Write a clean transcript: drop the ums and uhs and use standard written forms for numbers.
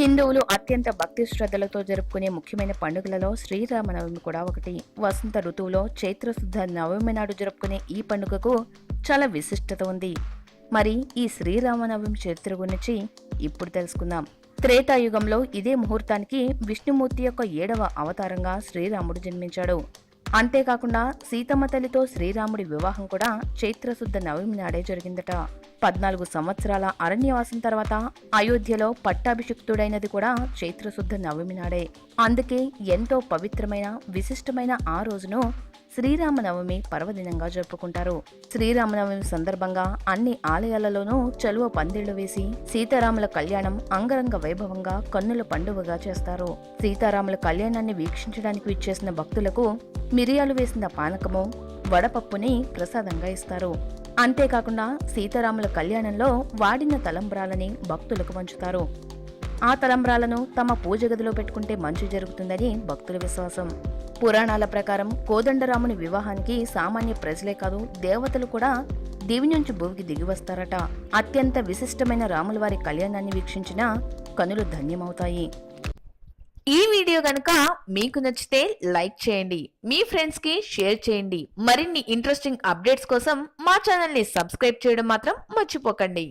హిందువులు అత్యంత భక్తి శ్రద్ధలతో జరుపుకునే ముఖ్యమైన పండుగలలో శ్రీరామనవమి కూడా ఒకటి. వసంత ఋతువులో చైత్రశుద్ధ నవమి నాడు జరుపుకునే ఈ పండుగకు చాలా విశిష్టత ఉంది. మరి ఈ శ్రీరామనవమి చరిత్ర గురించి ఇప్పుడు తెలుసుకుందాం. త్రేతాయుగంలో ఇదే ముహూర్తానికి విష్ణుమూర్తి యొక్క 7వ అవతారంగా శ్రీరాముడు జన్మించాడు. అంతేకాకుండా సీతమ్మ తల్లితో శ్రీరాముడి వివాహం కూడా చైత్రశుద్ధ నవమి నాడే జరిగిందట. 14 సంవత్సరాల అరణ్యవాసం తర్వాత అయోధ్యలో పట్టాభిషిక్తుడైనది కూడా చైత్రశుద్ధ నవమి నాడే. అందుకే ఎంతో పవిత్రమైన విశిష్టమైన ఆ రోజును శ్రీరామనవమి పర్వదినంగా జరుపుకుంటారు. శ్రీరామనవమి సందర్భంగా అన్ని ఆలయాలలోనూ చలువ పందిళ్లు వేసి సీతారాముల కళ్యాణం అంగరంగ వైభవంగా కన్నుల పండుగగా చేస్తారు. సీతారాముల కళ్యాణాన్ని వీక్షించడానికి విచ్చేసిన భక్తులకు మిరియాలు వేసిన పానకము, వడపప్పుని ప్రసాదంగా ఇస్తారు. అంతేకాకుండా సీతారాముల కళ్యాణంలో వాడిన తలంబ్రాలని భక్తులకు పంచుతారు. ఆ తలంబ్రాలను తమ పూజ గదిలో పెట్టుకుంటే మంచి జరుగుతుందని భక్తుల విశ్వాసం. పురాణాల ప్రకారం కోదండరాముని వివాహానికి సామాన్య ప్రజలే కాదు, దేవతలు కూడా దివి నుంచి భూమికి దిగి వస్తారట. అత్యంత విశిష్టమైన రాముల వారి కళ్యాణాన్ని వీక్షించిన కనులు ధన్యమవుతాయి. ఈ వీడియో గనుక మీకు నచ్చితే లైక్ చేయండి, మీ ఫ్రెండ్స్ కి షేర్ చేయండి. మరిన్ని ఇంట్రెస్టింగ్ అప్డేట్స్ కోసం మా ఛానల్ ని సబ్స్క్రైబ్ చేయడం మాత్రం మర్చిపోకండి.